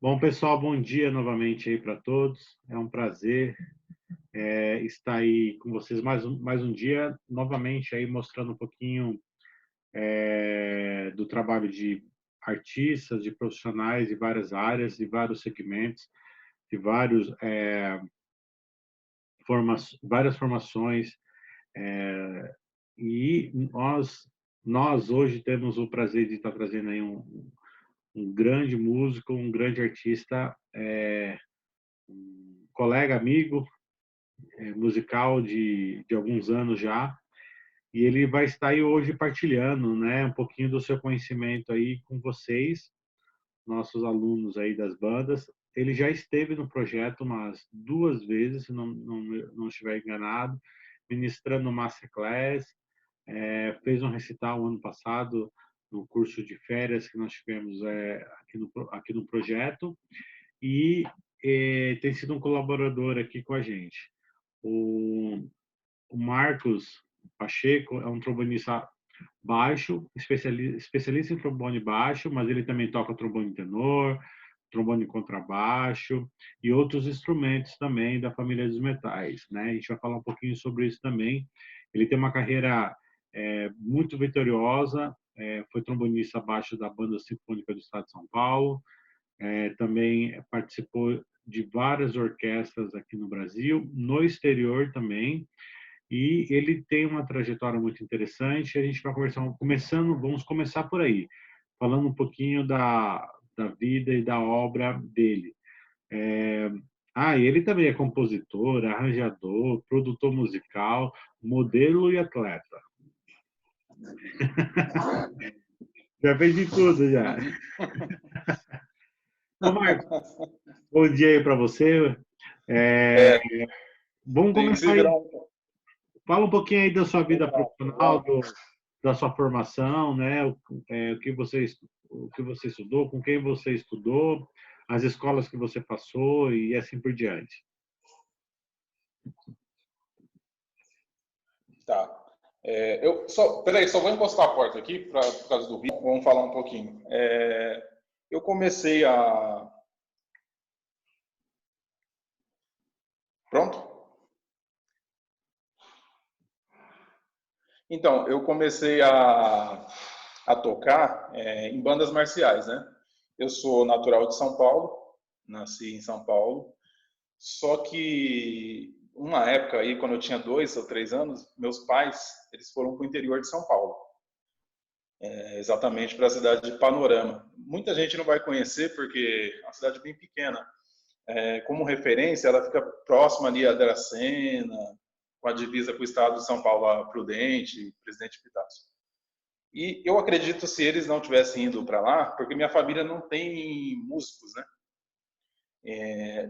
Bom, pessoal, bom dia novamente aí para todos. É um prazer estar aí com vocês mais um dia, novamente aí mostrando um pouquinho do trabalho de artistas, de profissionais de várias áreas, de vários segmentos, de várias formações. E nós hoje temos o prazer de estar trazendo aí um grande músico, um grande artista, um colega, amigo, musical de alguns anos já, e ele vai estar aí hoje partilhando, né, um pouquinho do seu conhecimento aí com vocês, nossos alunos aí das bandas. Ele já esteve no projeto umas 2 vezes, se não estiver enganado, ministrando Masterclass, fez um recital ano passado no curso de férias que nós tivemos aqui no projeto, e tem sido um colaborador aqui com a gente. O Marcos Pacheco é um trombonista baixo, especialista em trombone baixo, mas ele também toca trombone tenor, trombone contrabaixo e outros instrumentos também da família dos metais, né? A gente vai falar um pouquinho sobre isso também. Ele tem uma carreira muito vitoriosa, foi trombonista baixo da Banda Sinfônica do Estado de São Paulo, também participou de várias orquestras aqui no Brasil, no exterior também, e ele tem uma trajetória muito interessante. A gente vai vamos começar por aí, falando um pouquinho da vida e da obra dele. E ele também é compositor, arranjador, produtor musical, modelo e atleta. Já fez de tudo, já. Ô, Marcos, bom dia aí para você. Vamos Tem que começar se aí. virar Fala um pouquinho aí da sua vida profissional, um. da sua formação, né? O que você estudou, com quem você estudou, as escolas que você passou e assim por diante. Tá. Peraí, só vou encostar a porta aqui por causa do rio. Vamos falar um pouquinho. Eu comecei a. Pronto? Então, eu comecei a tocar em bandas marciais, né? Eu sou natural de São Paulo, nasci em São Paulo, só que uma época aí, quando eu tinha 2 ou 3 anos, meus pais, eles foram para o interior de São Paulo, exatamente para a cidade de Panorama. Muita gente não vai conhecer porque é uma cidade bem pequena. Como referência, ela fica próxima ali a Dracena, com a divisa com o estado de São Paulo, a Prudente, Presidente Epitácio. E eu acredito, se eles não tivessem ido para lá, porque minha família não tem músicos, né?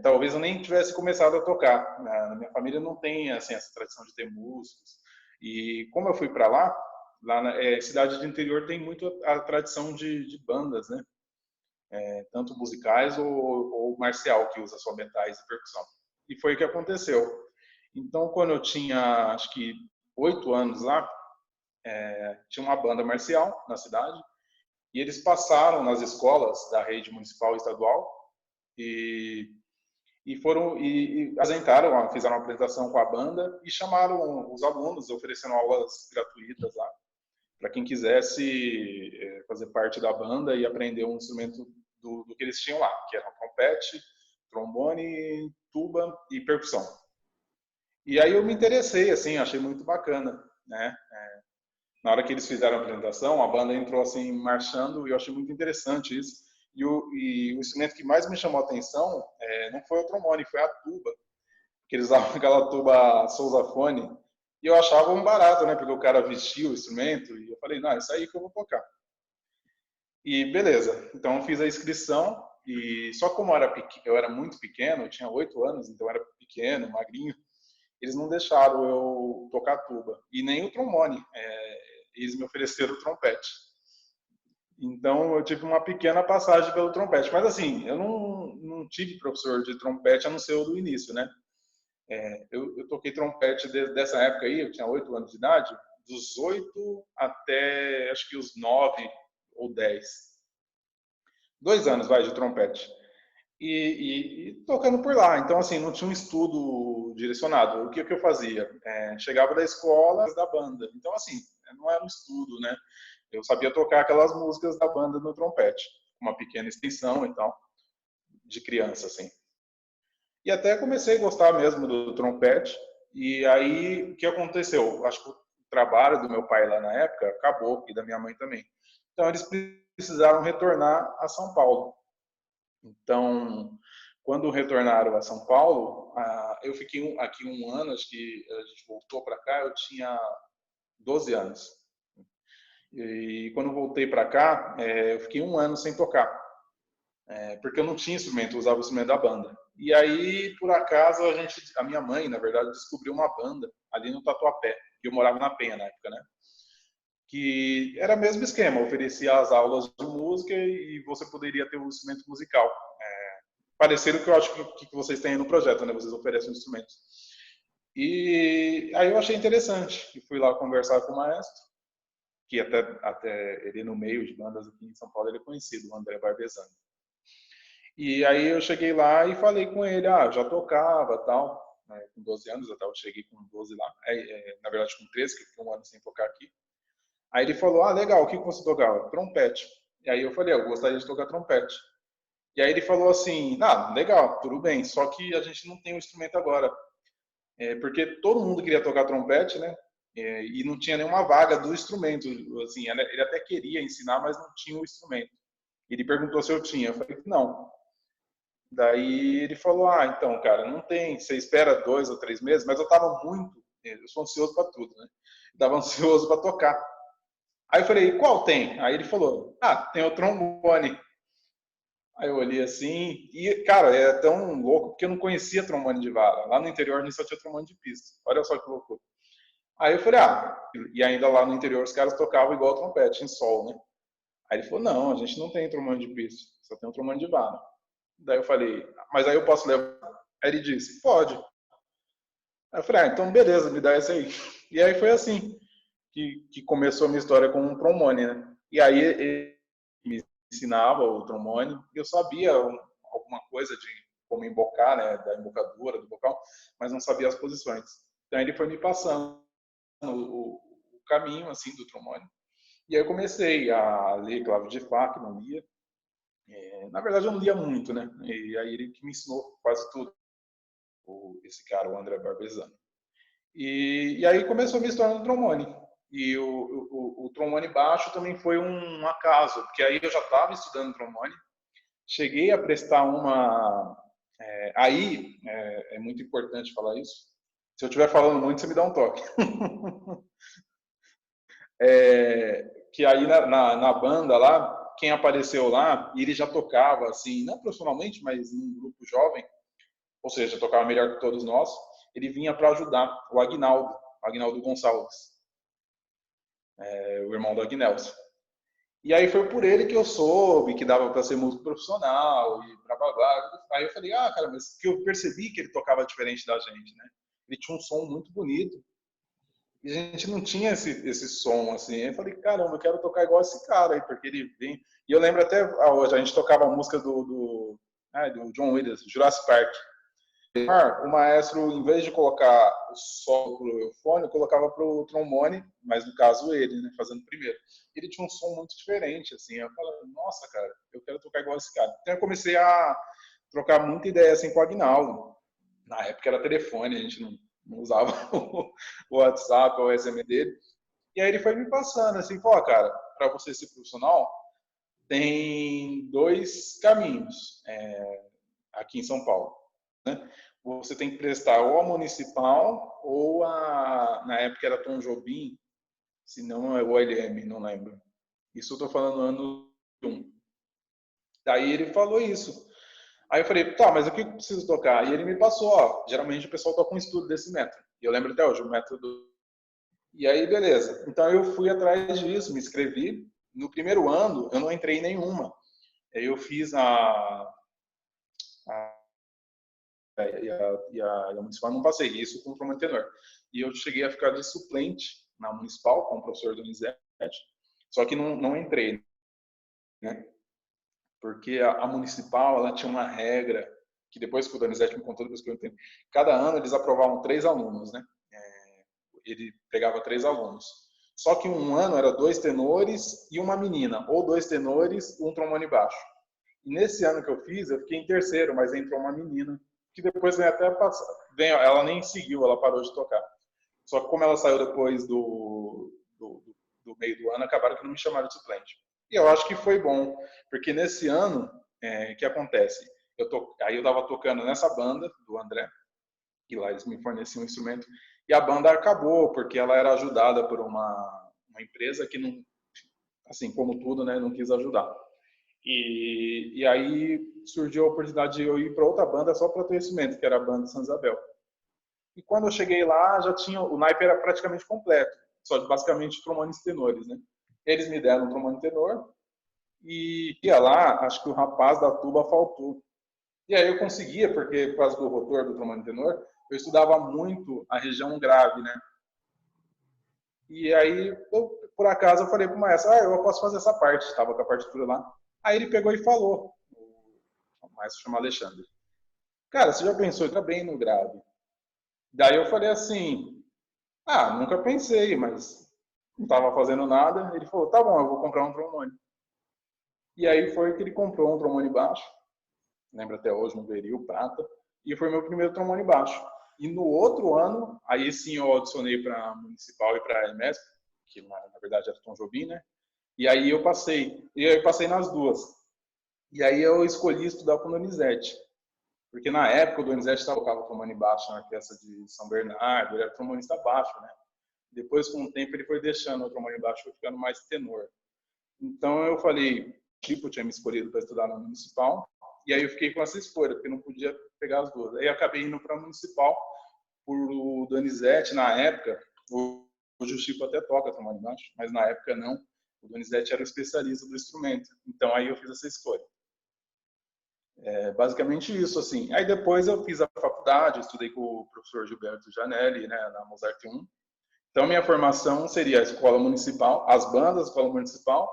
Talvez eu nem tivesse começado a tocar. Na minha família não tem assim essa tradição de ter músicos. E como eu fui para lá na cidade de interior tem muito a tradição de bandas, né? Tanto musicais ou marcial, que usa só metais e percussão. E foi o que aconteceu. Então, quando eu tinha, acho que 8 anos lá, tinha uma banda marcial na cidade, e eles passaram nas escolas da rede municipal e estadual e foram e apresentaram, fizeram uma apresentação com a banda e chamaram os alunos, oferecendo aulas gratuitas lá para quem quisesse fazer parte da banda e aprender um instrumento do que eles tinham lá, que era trompete, trombone, tuba e percussão. E aí eu me interessei, assim, achei muito bacana, né? Na hora que eles fizeram a apresentação, a banda entrou assim marchando e eu achei muito interessante isso. E o instrumento que mais me chamou a atenção não foi o trombone, foi a tuba, que eles usavam aquela tuba sousafone. E eu achava um barato, né? Porque o cara vestia o instrumento e eu falei, não, é isso aí que eu vou tocar. E beleza, então eu fiz a inscrição e só como eu era muito pequeno, eu tinha 8 anos, então eu era pequeno, magrinho, eles não deixaram eu tocar tuba e nem o trombone. Eles me ofereceram o trompete. Então eu tive uma pequena passagem pelo trompete, mas assim, eu não tive professor de trompete a não ser o do início, né? Eu toquei trompete desde essa época aí, eu tinha 8 anos de idade, dos 8 até acho que os 9 ou 10. 2 anos vai de trompete. e tocando por lá. Então, assim, não tinha um estudo direcionado. O que eu fazia? Chegava da escola, da banda. Então, assim, não era um estudo, né? Eu sabia tocar aquelas músicas da banda no trompete, uma pequena extensão e tal, de criança, assim. E até comecei a gostar mesmo do trompete. E aí, o que aconteceu? Acho que o trabalho do meu pai lá na época acabou, e da minha mãe também. Então, eles precisaram retornar a São Paulo. Então, quando retornaram a São Paulo, eu fiquei aqui um ano, acho que a gente voltou para cá, eu tinha 12 anos. E quando voltei para cá, eu fiquei um ano sem tocar, porque eu não tinha instrumento, eu usava o instrumento da banda. E aí, por acaso, a minha mãe, na verdade, descobriu uma banda ali no Tatuapé, que eu morava na Penha na época, né? Que era o mesmo esquema, oferecia as aulas de música e você poderia ter um instrumento musical. Parecido com o que eu acho que vocês têm no projeto, né? Vocês oferecem instrumentos. E aí eu achei interessante e fui lá conversar com o maestro, que até ele no meio de bandas aqui em São Paulo ele é conhecido, o André Barbesani. E aí eu cheguei lá e falei com ele, já tocava tal, né, com 12 anos, até eu cheguei com 12 lá, na verdade com 13, que eu fiquei um ano sem tocar aqui. Aí ele falou, legal, o que você tocava? Trompete. E aí eu falei, eu gostaria de tocar trompete. E aí ele falou assim, legal, tudo bem, só que a gente não tem um instrumento agora. Porque todo mundo queria tocar trompete, né? E não tinha nenhuma vaga do instrumento. Assim, ele até queria ensinar, mas não tinha o instrumento. Ele perguntou se eu tinha. Eu falei que não. Daí ele falou, então, cara, não tem. Você espera 2 ou 3 meses, mas eu tava eu sou ansioso para tudo, né? Eu tava ansioso para tocar. Aí eu falei, qual tem? Aí ele falou, tem o trombone. Aí eu olhei assim, e, cara, é tão louco, porque eu não conhecia trombone de vara. Lá no interior a gente só tinha trombone de pista. Olha só que loucura. Aí eu falei, e ainda lá no interior os caras tocavam igual trompete, em sol, né? Aí ele falou, não, a gente não tem trombone de pista, só tem um trombone de vara. Daí eu falei, mas aí eu posso levar? Aí ele disse, pode. Aí eu falei, então beleza, me dá esse aí. E aí foi assim que começou a minha história com um trombone, né? E aí ele me ensinava o trombone, e eu sabia alguma coisa de como embocar, né, da embocadura, do vocal, mas não sabia as posições. Então ele foi me passando o caminho assim do trombone. E aí eu comecei a ler clave de Fá, que não lia. Na verdade eu não lia muito, né? E aí ele que me ensinou quase tudo, esse cara, o André Barbesani. E aí começou a minha história no trombone. E o trombone baixo também foi um acaso, porque aí eu já estava estudando trombone, cheguei a prestar uma... aí, é muito importante falar isso, se eu estiver falando muito, você me dá um toque. Que aí na banda lá, quem apareceu lá, e ele já tocava, assim, não profissionalmente, mas num grupo jovem, ou seja, tocava melhor que todos nós, ele vinha para ajudar o Agnaldo Gonçalves, o irmão do Agnelson. E aí foi por ele que eu soube que dava para ser músico profissional e blá blá blá. Aí eu falei, cara, mas que eu percebi que ele tocava diferente da gente, né? Ele tinha um som muito bonito. E a gente não tinha esse som, assim. Eu falei, caramba, eu quero tocar igual esse cara aí, porque ele vem. E eu lembro até hoje, a gente tocava a música do John Williams, Jurassic Park. O maestro, em vez de colocar o solo pro eufone, colocava pro trombone, mas no caso ele, né, fazendo primeiro. Ele tinha um som muito diferente, assim. Eu falei, nossa, cara, eu quero tocar igual esse cara. Então eu comecei a trocar muita ideia assim com o Agnaldo. Na época era telefone, a gente não usava o WhatsApp ou o SMS dele. E aí ele foi me passando, assim, cara, para você ser profissional, tem 2 caminhos aqui em São Paulo, né? Você tem que prestar ou a municipal ou na época era Tom Jobim, se não é o OLM, não lembro. Isso eu estou falando ano 1. Daí ele falou isso. Aí eu falei, tá, mas o que eu preciso tocar? E ele me passou, geralmente o pessoal toca um estudo desse método. E eu lembro até hoje, o método. E aí, beleza. Então eu fui atrás disso, me inscrevi. No primeiro ano, eu não entrei em nenhuma. Eu fiz a municipal, não passei. Isso com o trombone tenor. E eu cheguei a ficar de suplente na municipal, com o professor Donizete. Só que não entrei, né? porque a municipal, ela tinha uma regra, que depois que o Donizete me contou, depois que eu entendi, cada ano eles aprovavam 3 alunos, né? Ele pegava 3 alunos. Só que um ano era 2 tenores e uma menina, ou 2 tenores e um trombone baixo. E nesse ano que eu fiz, eu fiquei em terceiro, mas entrou uma menina, que depois vem até passar. Ela nem seguiu, ela parou de tocar. Só que como ela saiu depois do meio do ano, acabaram que não me chamaram de suplente. E eu acho que foi bom, porque nesse ano, o que acontece? Aí eu estava tocando nessa banda do André, que lá eles me forneciam um instrumento, e a banda acabou, porque ela era ajudada por uma empresa que não, assim como tudo, né, não quis ajudar. E aí surgiu a oportunidade de eu ir para outra banda só para ter instrumento, que era a banda de São Isabel. E quando eu cheguei lá, já tinha, o naipe era praticamente completo, só de basicamente trombones tenores, né? Eles me deram um trombone tenor e ia lá, acho que o rapaz da tuba faltou. E aí eu conseguia, porque por causa do rotor do trombone tenor, eu estudava muito a região grave, né? E aí, por acaso, eu falei pro maestro, eu posso fazer essa parte, estava com a partitura lá. Aí ele pegou e falou, o maestro chama Alexandre, cara, você já pensou que tá bem no grave? Daí eu falei assim, nunca pensei, mas não estava fazendo nada. Ele falou, tá bom, eu vou comprar um trombone. E aí foi que ele comprou um trombone baixo, lembro até hoje, um Veril prata, e foi meu primeiro trombone baixo. E no outro ano, aí sim eu adicionei para a Municipal e para a EMESP, que na verdade era Tom Jobim, né? E aí eu passei nas duas. E aí eu escolhi estudar com o Donizete. Porque na época o Donizete tocava trombone baixo na orquestra de São Bernardo, ele era trombonista baixo, né? Depois, com o tempo, ele foi deixando o trombone baixo, foi ficando mais tenor. Então eu falei, tipo, eu tinha me escolhido para estudar na Municipal, e aí eu fiquei com essa escolha, porque não podia pegar as duas. Aí eu acabei indo para a Municipal, por o Donizete, na época, hoje o Chico até toca trombone baixo, mas na época não, o Donizete era o especialista do instrumento. Então aí eu fiz essa escolha. Basicamente isso, assim. Aí depois eu fiz a faculdade, estudei com o professor Gilberto Janelli, né, na Mozart 1. Então minha formação seria a escola municipal, as bandas, a escola municipal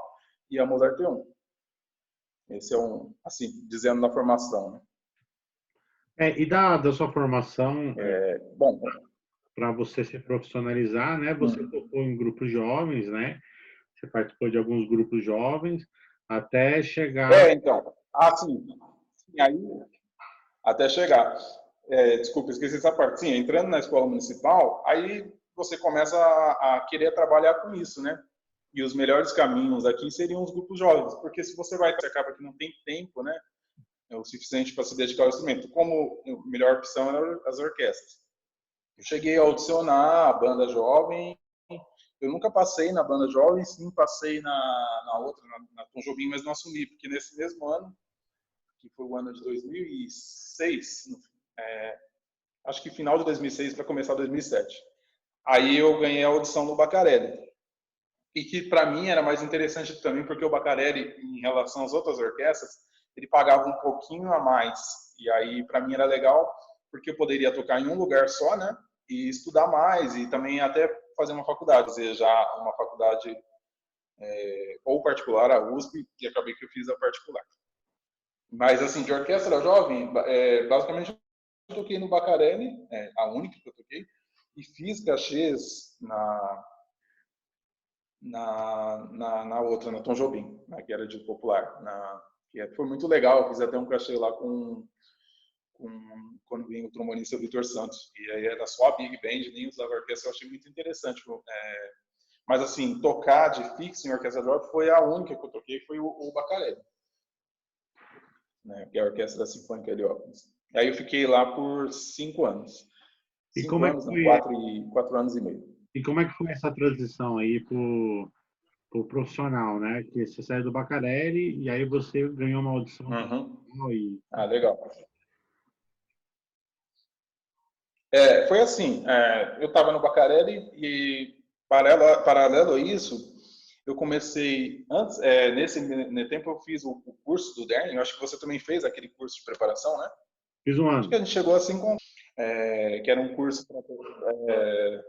e a Mozart 1. Esse é assim, dizendo da formação, né? E da sua formação, Bom, para você se profissionalizar, né? Você tocou em grupos jovens, né? Você participou de alguns grupos jovens, até chegar... então, sim, aí, até chegar. Desculpa, esqueci essa parte. Sim, entrando na escola municipal, aí você começa a querer trabalhar com isso, né? E os melhores caminhos aqui seriam os grupos jovens, porque se você acaba que não tem tempo, né? É o suficiente para se dedicar ao instrumento. Como a melhor opção eram as orquestras. Eu cheguei a audicionar a banda jovem. Eu nunca passei na banda jovem, sim, passei na outra, na Tom Jobim, mas não assumi, porque nesse mesmo ano, que foi o ano de 2006, acho que final de 2006 para começar 2007. Aí eu ganhei a audição no Bacarelli. E que para mim era mais interessante também, porque o Bacarelli, em relação às outras orquestras, ele pagava um pouquinho a mais. E aí para mim era legal, porque eu poderia tocar em um lugar só, né? E estudar mais, e também até fazer uma faculdade, ou seja, já uma faculdade ou particular, a USP, e acabei que eu fiz a particular. Mas assim, de orquestra jovem, basicamente eu toquei no Bacarelli, a única que eu toquei, e fiz cachês na outra, na Tom Jobim, né, que era de popular. Que foi muito legal, eu fiz até um cachê lá quando vinha o trombonista Vitor Santos. E aí era só a Big Band, nem usava a orquestra, eu achei muito interessante. Mas assim, tocar de fixo em orquestra jovem foi a única que eu toquei, foi o Bacarelli, né, que é a Orquestra Sinfônica Heliópolis. Aí eu fiquei lá por 5 anos. E 5 como é que anos, não, foi, 4 anos e meio. e como é que foi essa transição aí pro profissional, né? Que você saiu do Bacarelli e aí você ganhou uma audição e... Legal. Foi assim, eu estava no Bacarelli e paralelo a isso, eu comecei antes, nesse tempo eu fiz o curso do DERN, eu acho que você também fez aquele curso de preparação, né? Fiz um Acho que ano. a gente chegou assim que era um curso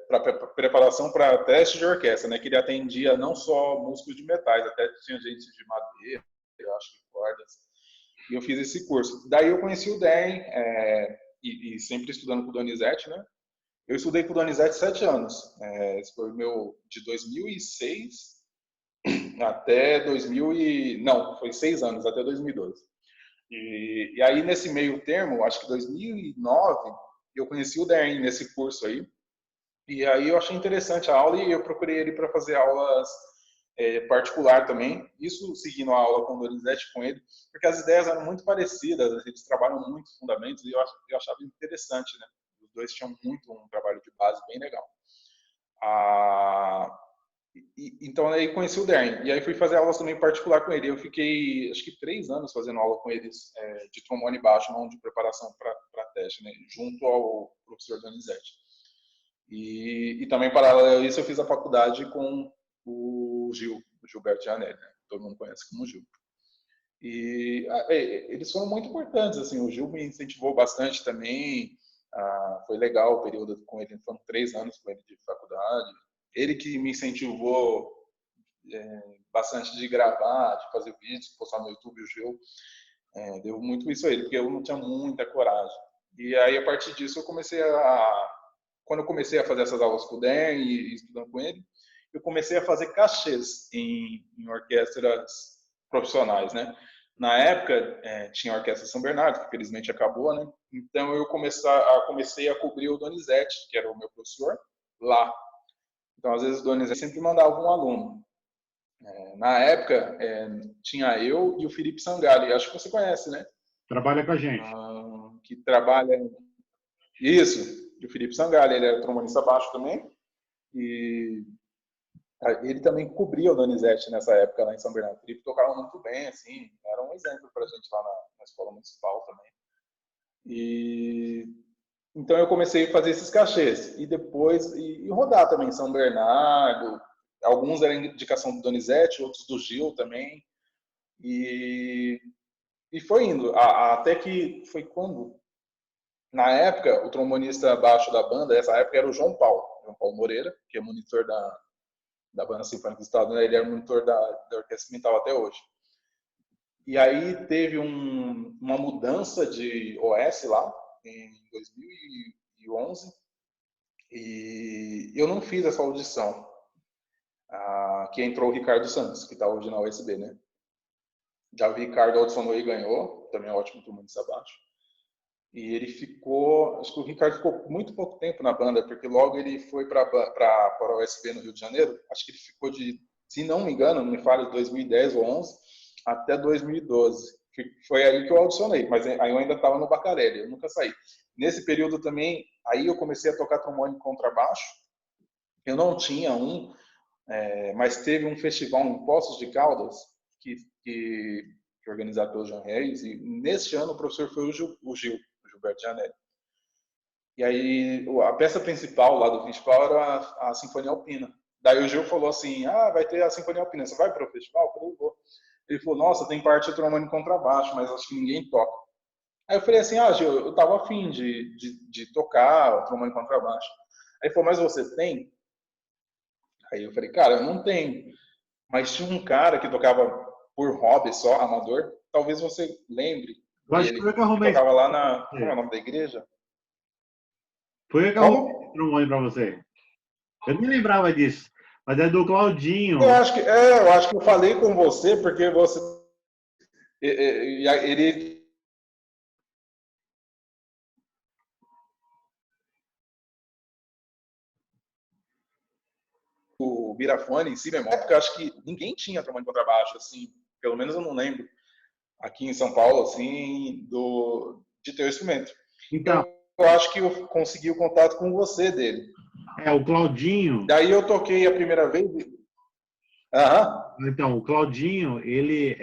para preparação para teste de orquestra, né? Que ele atendia não só músicos de metais, até tinha gente de madeira, eu acho que cordas. E eu fiz esse curso. Daí eu conheci o DEM, e sempre estudando com o Donizete, né? Eu estudei com o Donizete 7 anos. Esse foi o meu de 2006 até 2000 e... Não, foi 6 anos, até 2012. E aí, nesse meio termo, acho que 2009, eu conheci o DEM nesse curso aí. E aí eu achei interessante a aula e eu procurei ele para fazer aulas particular também. Isso seguindo a aula com o Donizete, com ele, porque as ideias eram muito parecidas, eles trabalham muito fundamentos e eu achava interessante, né? Os dois tinham muito um trabalho de base bem legal. Então aí conheci o DERN, e aí fui fazer aulas também particular com ele. Eu fiquei, acho que 3 anos fazendo aula com eles, de trombone baixo, não de preparação para teste, né? Junto ao professor Donizete. E também, paralelo a isso, eu fiz a faculdade com o Gilberto Janelli, né? Todo mundo conhece como Gil. E eles foram muito importantes, assim, o Gil me incentivou bastante também, foi legal o período com ele, foram 3 anos com ele de faculdade. Ele que me incentivou bastante de gravar, de fazer vídeos, postar no YouTube, o Gil. Deu muito isso a ele, porque eu não tinha muita coragem. E aí, a partir disso, quando eu comecei a fazer essas aulas com o Dan e estudando com ele, eu comecei a fazer cachês em orquestras profissionais, né? Na época, tinha a Orquestra São Bernardo, que infelizmente acabou, né? Então, eu comecei a cobrir o Donizete, que era o meu professor, lá. Então, às vezes, o Donizete sempre mandava um aluno. Na época, tinha eu e o Felipe Sangali, acho que você conhece, né? Trabalha com a gente. Que trabalha... Isso, e o Felipe Sangali, ele era trombonista baixo também, e ele também cobria o Donizete nessa época lá em São Bernardo. O Felipe tocava muito bem, assim, era um exemplo pra gente lá na escola municipal também. E então eu comecei a fazer esses cachês, e depois, e rodar também em São Bernardo, alguns eram indicação do Donizete, outros do Gil também, e foi indo, até que foi quando... Na época, o trombonista baixo da banda, essa época, era o João Paulo Moreira, que é monitor da Banda Sinfônica do Estado, né? Ele era monitor da Orquestra Experimental até hoje. E aí teve uma mudança de OS lá, em 2011, e eu não fiz essa audição, que entrou o Ricardo Santos, que está hoje na USB, né? Já o Ricardo audicionou e ganhou, também é ótimo trombonista baixo. E ele ficou, acho que o Ricardo ficou muito pouco tempo na banda, porque logo ele foi para a USB no Rio de Janeiro. Acho que ele ficou se não me engano, não me falha, de 2010 ou 11 até 2012. Foi aí que eu audicionei, mas aí eu ainda estava no Bacarelli, eu nunca saí. Nesse período também, aí eu comecei a tocar trombone e contrabaixo. Eu não tinha mas teve um festival em Poços de Caldas, que organizado pelo Jean Reis, e neste ano o professor foi o Gilberto Janelli. E aí a peça principal lá do festival era a Sinfonia Alpina. Daí o Gil falou assim, vai ter a Sinfonia Alpina, você vai para o festival? Eu falei, eu vou. Ele falou, nossa, tem parte de trombone e contrabaixo, mas acho que ninguém toca. Aí eu falei assim, Gil, eu tava afim de tocar o trombone e contrabaixo. Aí ele falou, mas você tem? Aí eu falei, cara, eu não tenho. Mas tinha um cara que tocava por hobby só, amador. Talvez você lembre Acho que dele. foi que eu arrumei. Que tocava lá na... Como é o nome da igreja? Foi que eu arrumei esse trombone pra você. Eu nem lembrava disso. Mas é do Claudinho. Eu acho que eu falei com você, porque você... Ele... O Birafone em si, na época, acho que ninguém tinha trombone contrabaixo, assim, pelo menos eu não lembro, aqui em São Paulo, assim, de ter o instrumento. Então, eu acho que eu consegui o contato com você dele. o Claudinho. Daí eu toquei a primeira vez. Então, o Claudinho, ele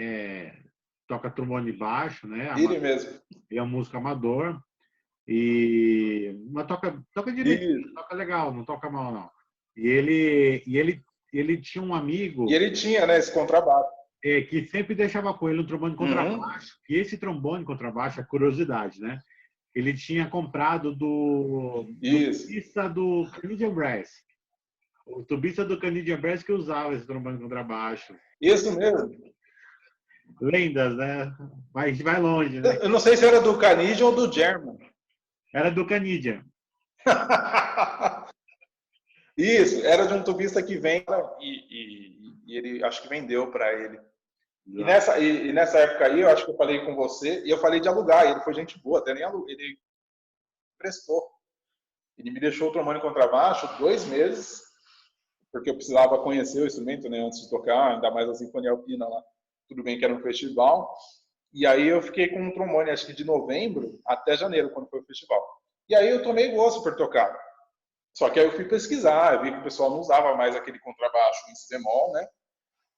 toca trombone baixo, né? Ele mesmo. Ele é um músico amador. Mas toca direito, toca legal, não toca mal, não. E ele tinha um amigo... E ele tinha, né, esse contrabaixo. Que sempre deixava com ele um trombone contrabaixo. E esse trombone contrabaixo, a curiosidade, né? Ele tinha comprado do tubista do Canadian Brass. O tubista do Canadian Brass que usava esse trombone contrabaixo. Isso mesmo. lendas, né? Vai longe, né? Eu não sei se era do Canadian ou do German. Era do Canidia. Isso, era de um tubista que vem e ele acho que vendeu para ele. E nessa época aí, eu acho que eu falei com você, e eu falei de alugar, e ele foi gente boa, até nem alugou, ele prestou. Ele me deixou o trombone e contrabaixo 2 meses, porque eu precisava conhecer o instrumento, né, antes de tocar, ainda mais a Sinfonia Alpina lá. Tudo bem que era um festival. E aí eu fiquei com um trombone, acho que de novembro até janeiro, quando foi o festival. E aí eu tomei gosto por tocar. Só que aí eu fui pesquisar, eu vi que o pessoal não usava mais aquele contrabaixo em si bemol, né?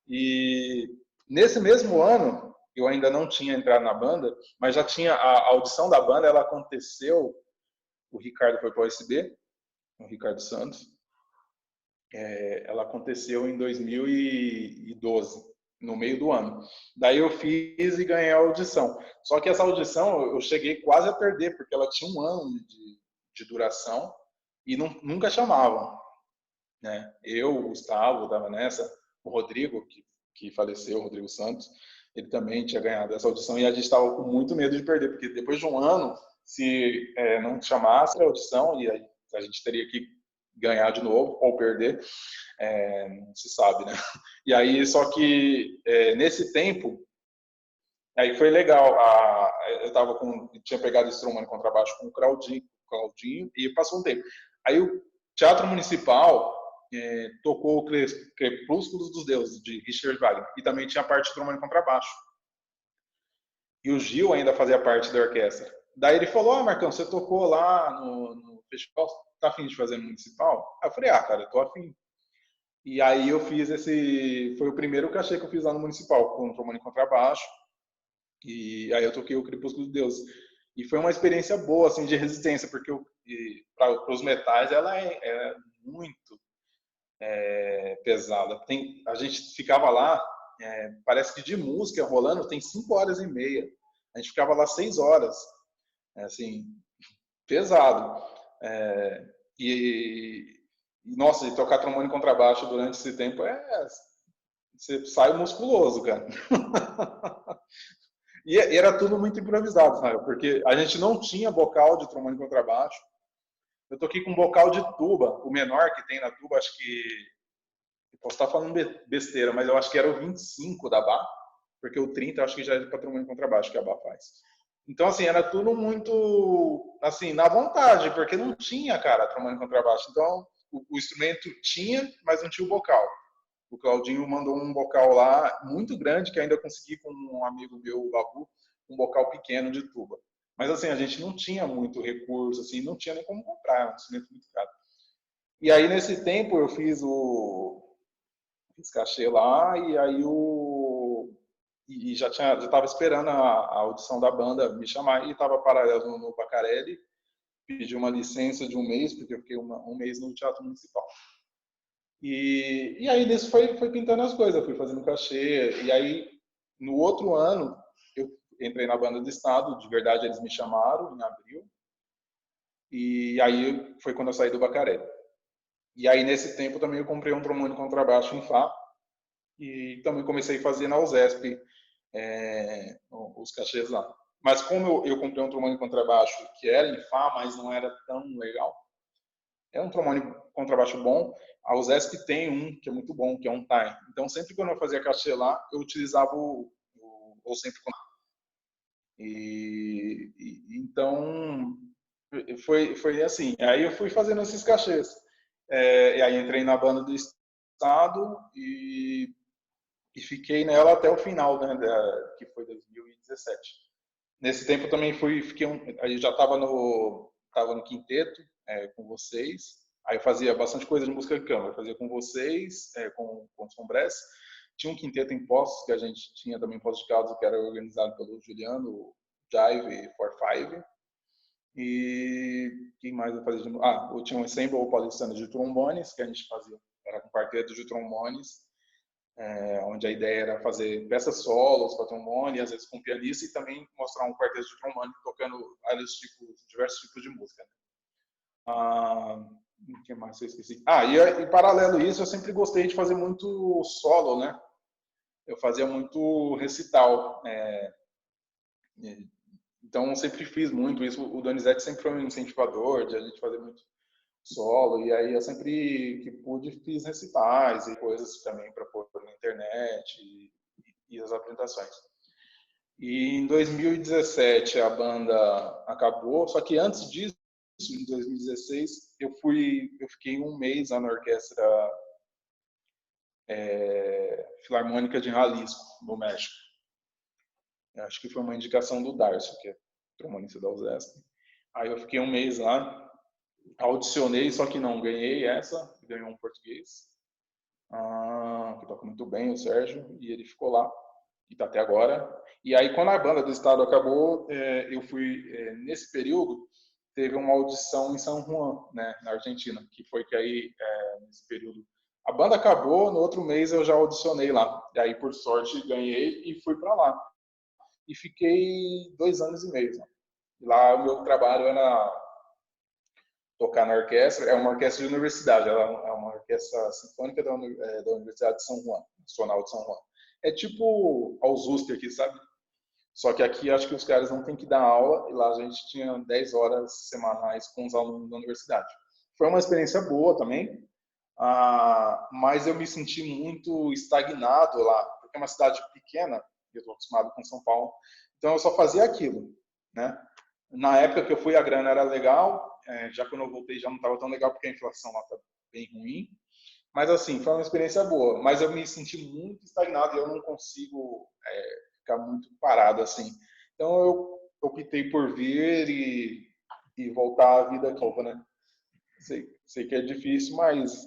E nesse mesmo ano, eu ainda não tinha entrado na banda, mas já tinha a audição da banda, ela aconteceu, o Ricardo foi para o USB, o Ricardo Santos, ela aconteceu em 2012, no meio do ano. Daí eu fiz e ganhei a audição. Só que essa audição eu cheguei quase a perder, porque ela tinha 1 ano de duração e nunca chamavam. Né? Eu, o Gustavo, estava nessa, o Rodrigo, que faleceu, o Rodrigo Santos, ele também tinha ganhado essa audição e a gente estava com muito medo de perder, porque depois de 1 ano, se não chamasse a audição, e aí a gente teria que ganhar de novo ou perder, não se sabe, né? E aí, só que nesse tempo, aí foi legal, eu tinha pegado esse trombone contrabaixo com o Claudinho, e passou um tempo. Aí o Teatro Municipal tocou o Crepúsculos dos Deuses, de Richard Wagner, e também tinha a parte de trombone contrabaixo. E o Gil ainda fazia parte da orquestra. Daí ele falou, Marcão, você tocou lá no festival, tá afim de fazer no municipal? Aí eu falei, cara, eu tô afim. E aí eu fiz foi o primeiro cachê que eu fiz lá no municipal, com trombone contrabaixo, e aí eu toquei o Crepúsculo dos Deuses. E foi uma experiência boa, assim, de resistência, porque para os metais ela é muito pesada. A gente ficava lá, parece que de música rolando tem 5 horas e meia. A gente ficava lá 6 horas, assim, pesado. Nossa, e tocar trombone e contrabaixo durante esse tempo você sai musculoso, cara. E era tudo muito improvisado, sabe? Porque a gente não tinha bocal de trombone e contrabaixo. Eu toquei com bocal de tuba, o menor que tem na tuba, acho que posso estar falando besteira, mas eu acho que era o 25 da Bach, porque o 30 eu acho que já é para trombone e contrabaixo que a Bach faz. Então, assim, era tudo muito, assim, na vontade, porque não tinha, cara, trombone e contrabaixo. Então, o instrumento tinha, mas não tinha o bocal. O Claudinho mandou um bocal lá, muito grande, que ainda consegui com um amigo meu, o Babu, um bocal pequeno de tuba. Mas, assim, a gente não tinha muito recurso, assim, não tinha nem como comprar, é um instrumento muito caro. E aí, nesse tempo, eu fiz cachê lá, e aí e já estava esperando a audição da banda me chamar, e estava paralelo no Pacarelli, pedi uma licença de 1 mês, porque eu fiquei 1 mês no Teatro Municipal. E aí nisso foi pintando as coisas, fui fazendo cachê, e aí no outro ano eu entrei na banda do estado, de verdade eles me chamaram em abril, e aí foi quando eu saí do Bacaré. E aí nesse tempo também eu comprei um trombone contrabaixo em Fá, e também comecei a fazer na USESP os cachês lá. Mas como eu comprei um trombone contrabaixo que era em Fá, mas não era tão legal, é um trombone contrabaixo bom. A USESP tem um que é muito bom, que é um Time. Então, sempre quando eu fazia cachê lá, eu utilizava ou sempre então foi assim. Aí eu fui fazendo esses cachês. E aí entrei na banda do estado e fiquei nela até o final, né, que foi 2017. Nesse tempo também aí já estava no quinteto com vocês. Aí eu fazia bastante coisa de música de câmara. Eu fazia com vocês, com os Sombrés. Tinha um quinteto em Poços, que a gente tinha também em Poços de Caldas, que era organizado pelo Juliano, o Jive for Five. E quem mais eu fazia? Eu tinha um ensemble paulistano de trombones, que a gente fazia, era com quarteto de trombones, onde a ideia era fazer peças solos para trombone, às vezes com pianista, e também mostrar um quarteto de trombone tocando diversos tipos de música. O que mais eu esqueci? E paralelo a isso, eu sempre gostei de fazer muito solo, né? eu fazia muito recital. Então, eu sempre fiz muito isso. O Donizete sempre foi um incentivador de a gente fazer muito solo. E aí, eu sempre que pude, fiz recitais e coisas também para pôr na internet e as apresentações. E em 2017 a banda acabou, só que antes disso, em 2016, eu fiquei um mês lá na orquestra Filarmônica de Jalisco, no México. Eu acho que foi uma indicação do Darcio, que é trombonista da USESP. Aí eu fiquei um mês lá, audicionei, só que não ganhei essa, ganhou um português, que toca muito bem, o Sérgio, e ele ficou lá, e tá até agora. E aí, quando a banda do estado acabou, eu fui, nesse período, teve uma audição em São Juan, né, na Argentina, que foi que aí, nesse período, a banda acabou, no outro mês eu já audicionei lá. E aí, por sorte, ganhei e fui para lá. E fiquei 2 anos e meio. Né? E lá o meu trabalho era tocar na orquestra, é uma orquestra de universidade, ela é uma orquestra sinfônica da Universidade de São Juan, Nacional de São Juan. É tipo a USP aqui, sabe? Só que aqui acho que os caras não têm que dar aula, e lá a gente tinha 10 horas semanais com os alunos da universidade. Foi uma experiência boa também, mas eu me senti muito estagnado lá, porque é uma cidade pequena, eu estou acostumado com São Paulo, então eu só fazia aquilo, né? Na época que eu fui, a grana era legal, já quando eu voltei já não estava tão legal, porque a inflação lá está bem ruim, mas assim, foi uma experiência boa, mas eu me senti muito estagnado e eu não consigo ficar muito parado assim. Então eu optei por vir e voltar à vida nova, né? Sei que é difícil, mas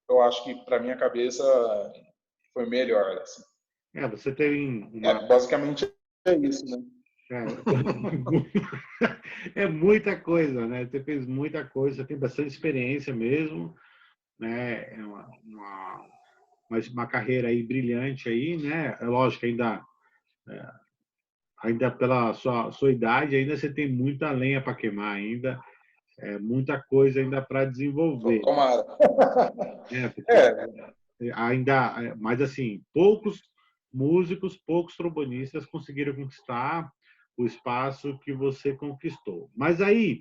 eu acho que para minha cabeça foi melhor, assim. Você tem uma... Basicamente é isso, né? É muita coisa, né? Você fez muita coisa, você tem bastante experiência mesmo, né? É uma carreira aí brilhante aí, né? É lógico, ainda pela sua idade, ainda você tem muita lenha para queimar ainda, muita coisa ainda para desenvolver. Tomara. Porque ainda, mas assim, poucos músicos, poucos trombonistas conseguiram conquistar o espaço que você conquistou. Mas aí,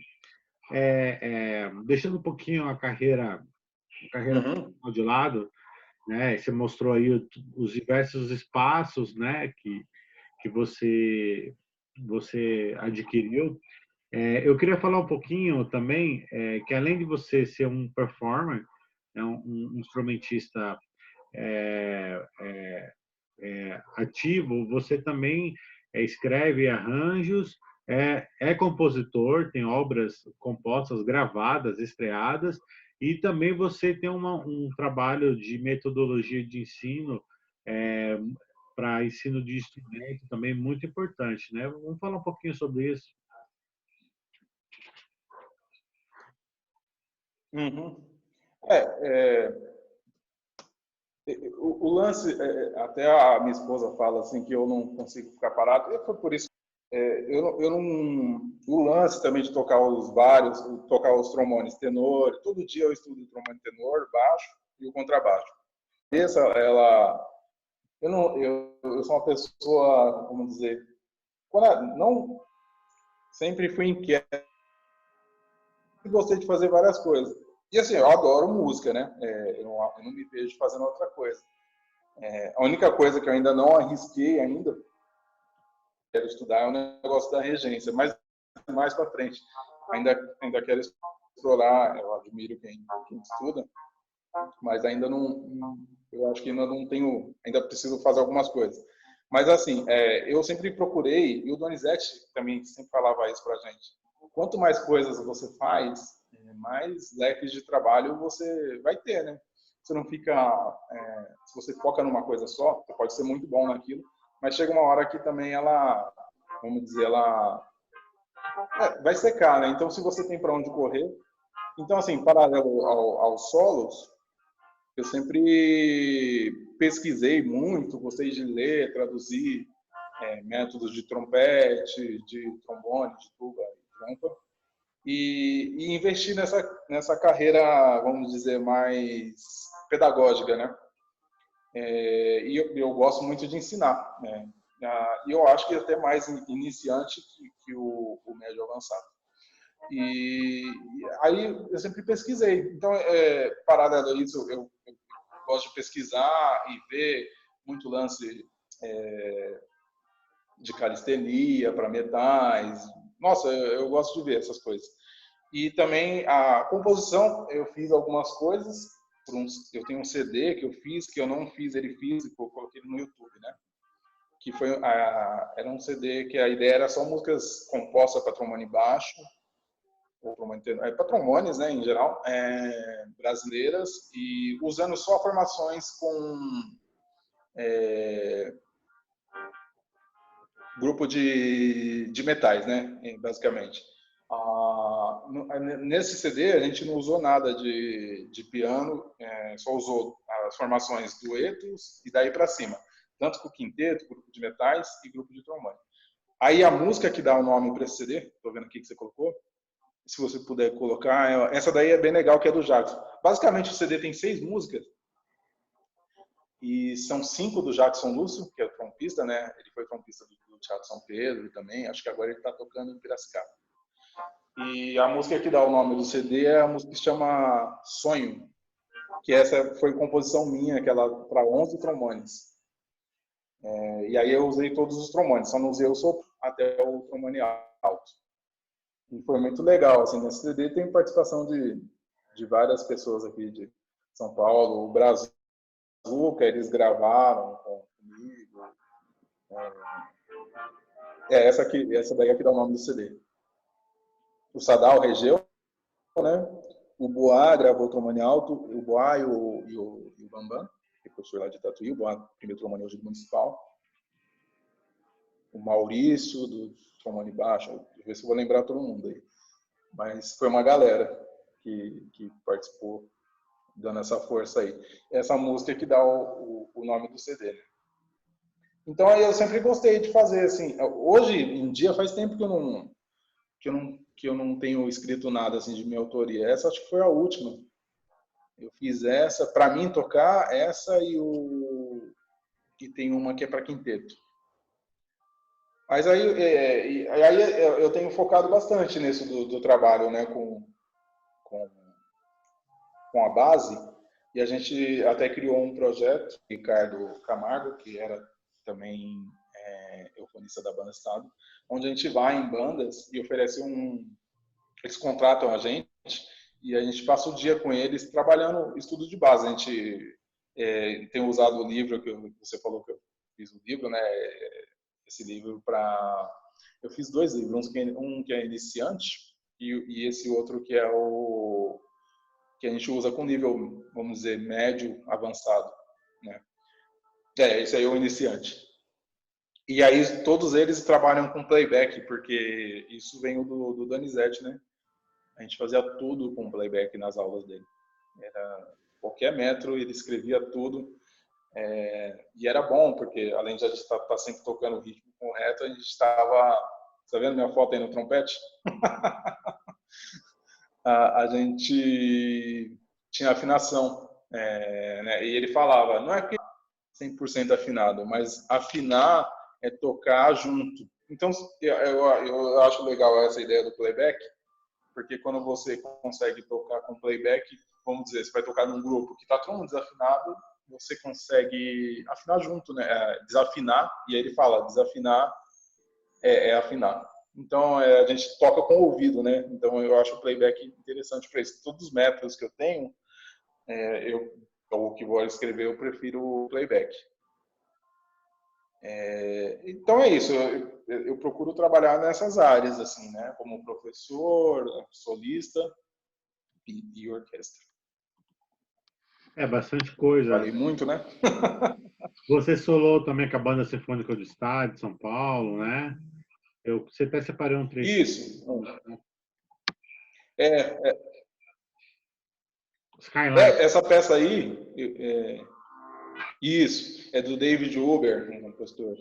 deixando um pouquinho a carreira Uhum. de lado, né? Você mostrou aí os diversos espaços, né? Que você adquiriu. Eu queria falar um pouquinho também que além de você ser um performer, um instrumentista ativo, você também escreve arranjos, é compositor, tem obras compostas, gravadas, estreadas, e também você tem um trabalho de metodologia de ensino para ensino de instrumento também muito importante, né? Vamos falar um pouquinho sobre isso. Uhum. O lance, até a minha esposa fala assim que eu não consigo ficar parado, e foi por isso. Eu não, o lance também de tocar tocar os trombones tenor, todo dia eu estudo trombone tenor, baixo e o contrabaixo. Eu não, eu sou uma pessoa, vamos dizer, não sempre fui inquieto e gostei de fazer várias coisas. E assim, eu adoro música, né? Eu não me vejo fazendo outra coisa. A única coisa que eu ainda não arrisquei quero estudar é o negócio da regência, mas mais para frente. Ainda quero explorar, eu admiro quem estuda, mas ainda não, eu acho que ainda não tenho, ainda preciso fazer algumas coisas. Mas assim, eu sempre procurei, e o Donizete também sempre falava isso pra gente, quanto mais coisas você faz, mais leques de trabalho você vai ter, né? Você não fica, se você foca numa coisa só, você pode ser muito bom naquilo, mas chega uma hora que também ela, vamos dizer, ela vai secar, né? Então, se você tem para onde correr, então assim, paralelo aos solos, eu sempre pesquisei muito, gostei de ler, traduzir métodos de trompete, de trombone, de tuba e trompa, e investir nessa carreira, vamos dizer, mais pedagógica, né? E eu gosto muito de ensinar, né? E eu acho que até mais iniciante que o médio avançado. E aí eu sempre pesquisei. Então, paralelo a isso, eu gosto de pesquisar e ver muito lance de calistenia para metais. Nossa, eu gosto de ver essas coisas. E também a composição, eu fiz algumas coisas. Eu tenho um CD que eu fiz, que eu não fiz ele físico, eu coloquei ele no YouTube, né? Que foi era um CD que a ideia era só músicas compostas para trombone baixo, ou para trombones, né, em geral, brasileiras, e usando só formações com grupo de metais, né, basicamente. Nesse CD a gente não usou nada de piano, só usou as formações duetos e daí para cima, tanto com quinteto, grupo de metais e grupo de trombone. Aí a música que dá o nome para esse CD, estou vendo aqui que você colocou, se você puder colocar, essa daí é bem legal, que é do Jackson. Basicamente o CD tem 6 músicas e são 5 do Jackson Lúcio, que é o trompista, né? Ele foi trompista do Teatro São Pedro também, acho que agora ele está tocando em Piracicaba. E a música que dá o nome do CD é a música que se chama Sonho, que essa foi composição minha, aquela para 11 trombones. E aí eu usei todos os trombones, só não usei o sopro até o trombone alto. E foi muito legal, assim, nesse CD tem participação de várias pessoas aqui de São Paulo, o Brasil, que eles gravaram comigo. Essa daí é que dá o nome do CD. O Sadal Regeu, né? O Boá gravou o trombone alto, o Boá e o Bambam, que é professor lá de Tatuí, o Boá, primeiro trombone hoje do municipal. O Maurício, do trombone baixo, deixa eu ver se eu vou lembrar todo mundo aí. Mas foi uma galera que participou, dando essa força aí. Essa música que dá o nome do CD. Né? Então aí eu sempre gostei de fazer assim. Hoje em dia faz tempo que eu não tenho escrito nada assim de minha autoria. Essa acho que foi a última. Eu fiz essa para mim tocar, essa e tem uma que é para quinteto. Mas aí eu tenho focado bastante nisso do trabalho, né, com a base, e a gente até criou um projeto, Ricardo Camargo, que era também eufonista da Banda Estado, onde a gente vai em bandas e oferece eles contratam a gente e a gente passa o dia com eles trabalhando estudo de base. A gente tem usado o livro que você falou que eu fiz o livro, né? Esse livro para... Eu fiz 2 livros, um que é iniciante e esse outro que é o que a gente usa com nível, vamos dizer, médio avançado, né? Esse aí é o iniciante. E aí todos eles trabalham com playback, porque isso vem do Donizete, né? A gente fazia tudo com playback nas aulas dele. Era qualquer metro, ele escrevia tudo. E era bom, porque além de a gente estar sempre tocando o ritmo correto, a gente estava... Tá vendo minha foto aí no trompete? A gente tinha afinação. Né? E ele falava, não é que 100% afinado, mas afinar é tocar junto. Então, eu acho legal essa ideia do playback, porque quando você consegue tocar com playback, vamos dizer, você vai tocar num grupo que está todo mundo desafinado, você consegue afinar junto, né? Desafinar, e aí ele fala, desafinar é afinar. Então, a gente toca com o ouvido, né? Então, eu acho o playback interessante para isso. Todos os métodos que eu tenho, ou que vou escrever, eu prefiro o playback. Então é isso, eu procuro trabalhar nessas áreas, assim, né? Como professor, solista e orquestra. Bastante coisa. Falei muito, né? Você solou também com a Banda Sinfônica do Estado de São Paulo, né? Você até separou um trecho. Isso. Essa peça aí, isso, é do David Huber, um compositor.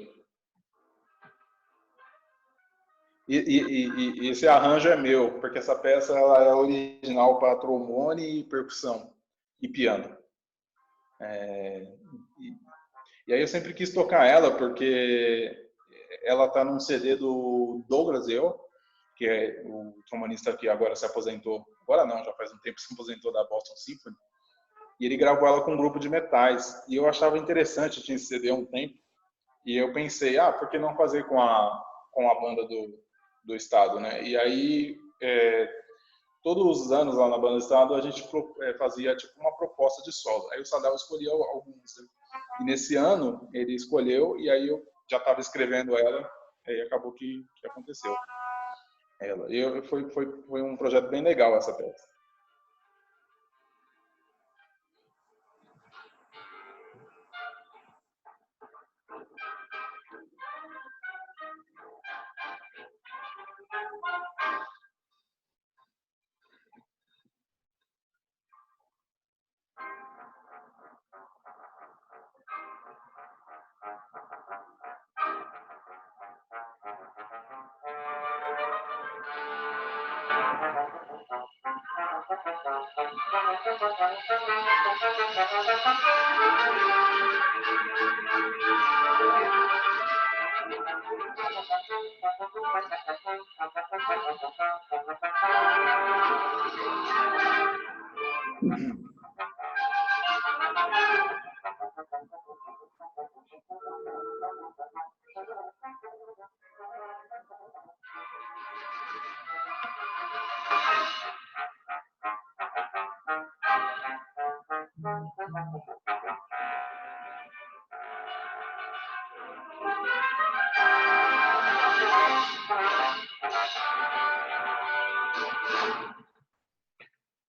E esse arranjo é meu, porque essa peça ela é original para trombone e percussão e piano. E aí eu sempre quis tocar ela porque ela tá num CD do Douglas Eu, que é o trombonista que agora se aposentou. Agora não, já faz um tempo que se aposentou da Boston Symphony. E ele gravou ela com um grupo de metais. E eu achava interessante, tinha esse CD há um tempo. E eu pensei, por que não fazer com a banda do Estado, né? E aí, todos os anos lá na banda do Estado, a gente fazia tipo uma proposta de solo. Aí o Sadal escolhia alguns. Né? E nesse ano, ele escolheu, e aí eu já estava escrevendo ela, e acabou que aconteceu. Foi um projeto bem legal essa peça.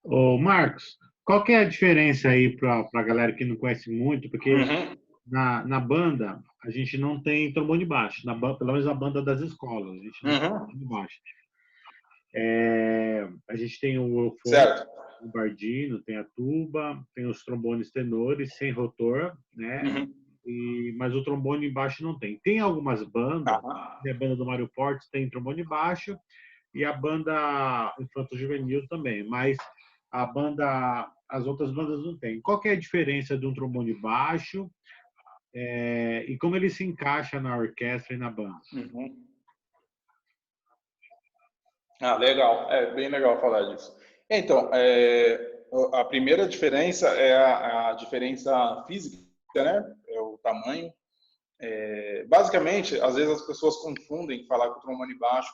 Ô, Marcos, qual que é a diferença aí para a galera que não conhece muito? Porque Uhum. na banda a gente não tem trombone baixo, pelo menos na banda das escolas, a gente não tem Uhum. trombone baixo. A gente tem o eufone, Certo. o bardino, tem a tuba, tem os trombones tenores sem rotor, né? Uhum. Mas o trombone baixo não tem. Tem algumas bandas, Ah. a banda do Mário Portes tem trombone baixo e a banda Infanto Juvenil também, mas as outras bandas não tem. Qual que é a diferença de um trombone baixo e como ele se encaixa na orquestra e na banda? Uhum. Legal. É bem legal falar disso. Então, a primeira diferença é a diferença física, né? É o tamanho. Basicamente, às vezes as pessoas confundem falar que o trombone baixo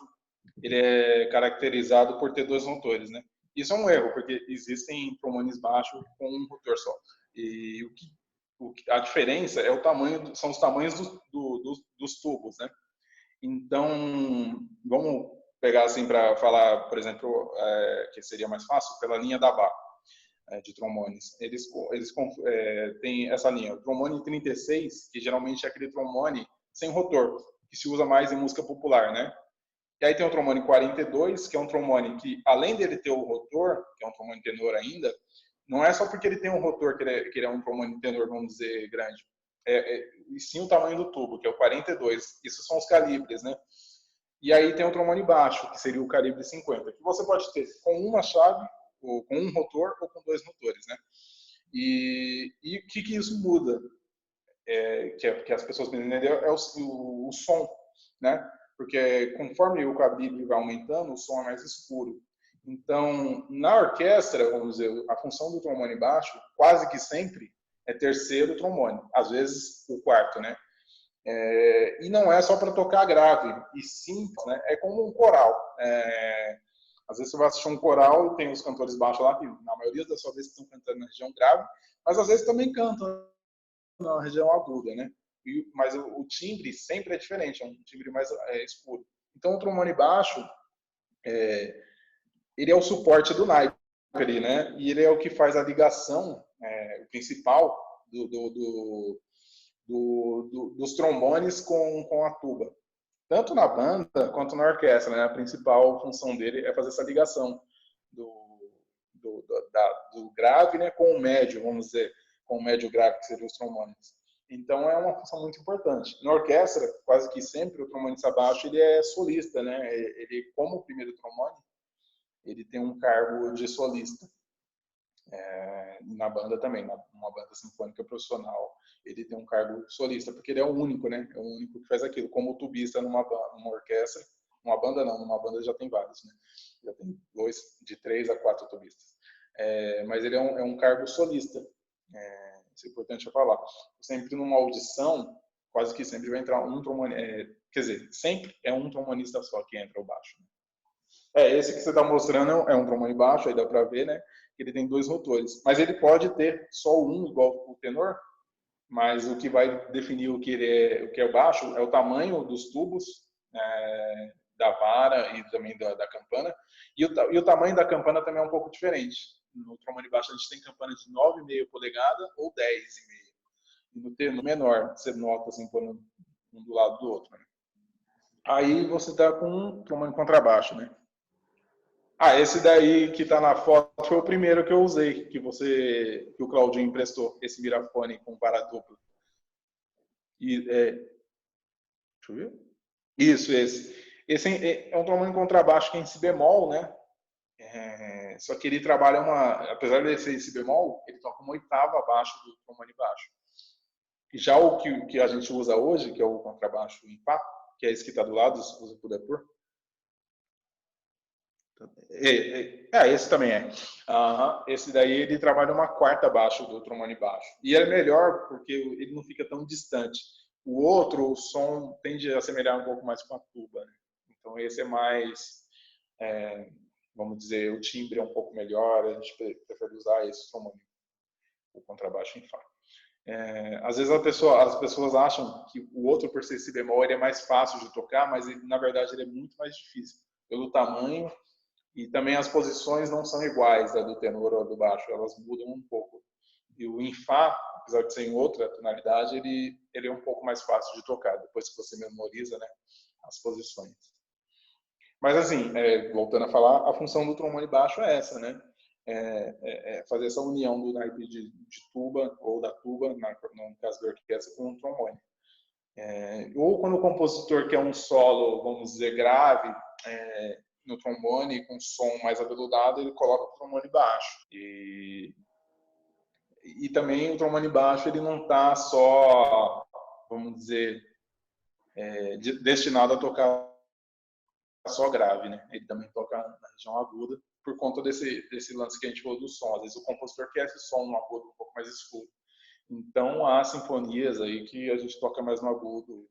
ele é caracterizado por ter dois rotores, né? Isso é um erro, porque existem trombones baixos com um rotor só. E a diferença é o tamanho, são os tamanhos dos tubos, né? Então, vamos pegar assim para falar, por exemplo, que seria mais fácil, pela linha da Bach, de trombones. Eles têm essa linha. O trombone 36, que geralmente é aquele trombone sem rotor, que se usa mais em música popular, né? E aí tem o trombone 42, que é um trombone que, além dele ter o rotor, que é um trombone tenor ainda, não é só porque ele tem um rotor que ele é um trombone tenor, vamos dizer, grande. E sim o tamanho do tubo, que é o 42. Isso são os calibres, né? E aí tem o trombone baixo, que seria o calibre 50, que você pode ter com uma chave, ou com um rotor, ou com dois rotores, né? E o que isso muda? Que as pessoas precisam entender é o som, né? Porque conforme o calibre vai aumentando, o som é mais escuro. Então, na orquestra, vamos dizer, a função do trombone baixo, quase que sempre, é terceiro trombone, às vezes o quarto, né? E não é só para tocar grave, e sim, né? É como um coral. Às vezes você vai assistir um coral, tem os cantores baixos lá, que na maioria das suas vezes estão cantando na região grave, mas às vezes também cantam na região aguda, né? Mas o timbre sempre é diferente, é um timbre mais escuro. Então o trombone baixo, ele é o suporte do naipe ali, né? E ele é o que faz a ligação, o principal dos trombones com a tuba. Tanto na banda quanto na orquestra, né? A principal função dele é fazer essa ligação do grave, né, com o médio, vamos dizer, com o médio grave, que seriam os trombones. Então é uma função muito importante. Na orquestra, quase que sempre o trombonista baixo ele é solista, né? Ele, como o primeiro trombone, ele tem um cargo de solista. Na banda também, numa banda sinfônica profissional. ele tem um cargo solista, porque ele é o único, né? É o único que faz aquilo, como tubista numa orquestra, numa banda não, numa banda já tem vários, né? Já tem de 3 a 4 tubistas. Mas ele é um cargo solista. Isso é importante falar. Sempre numa audição, quase que sempre vai entrar um trombonista, quer dizer, sempre é um trombonista só que entra o baixo. Esse que você está mostrando é um trombone baixo, aí dá para ver, né? Ele tem 2 rotores, mas ele pode ter só um igual o tenor, mas o que vai definir o que é o baixo é o tamanho dos tubos, da vara e também da campana, e o tamanho da campana também é um pouco diferente. No trombone baixo a gente tem campana de 9,5 polegada ou 10,5. E no menor, você nota assim, pondo um do lado do outro. Né? Aí você está com um trombone contrabaixo, né? Esse daí que está na foto foi o primeiro que eu usei, que o Claudinho emprestou, esse Mirafone com vara dupla. Deixa eu ver. Isso, esse. Esse é um trombone contrabaixo que é em si bemol, né? Só que ele trabalha apesar de ser em si bemol, ele toca uma oitava abaixo do trombone baixo. E já o que a gente usa hoje, que é o contrabaixo em Fá, que é esse que está do lado, se você puder pôr. Esse também é. Esse daí ele trabalha uma quarta abaixo do trombone baixo. E é melhor porque ele não fica tão distante. O outro, o som tende a semelhar um pouco mais com a tuba. Né? Então esse é mais, vamos dizer, o timbre é um pouco melhor. A gente prefere usar esse trombone, o contrabaixo em Fá. Às vezes as pessoas acham que o outro, por ser si bemol, ele é mais fácil de tocar, mas na verdade ele é muito mais difícil. Pelo tamanho. E também as posições não são iguais, do tenor ou do baixo, elas mudam um pouco. E o em Fá, apesar de ser em outra tonalidade, ele é um pouco mais fácil de tocar, depois que você memoriza, né, as posições. Mas assim, voltando a falar, a função do trombone baixo é essa, né? Fazer essa união do naipe de tuba, ou da tuba, no caso da orquestra, com o trombone. Ou quando o compositor quer um solo, vamos dizer, grave, no trombone com som mais aveludado, ele coloca o trombone baixo. E também o trombone baixo ele não está só, vamos dizer, destinado a tocar só grave, né? Ele também toca na região aguda por conta desse lance que a gente falou do som. Às vezes o compositor quer esse som no agudo um pouco mais escuro. Então há sinfonias aí que a gente toca mais no agudo.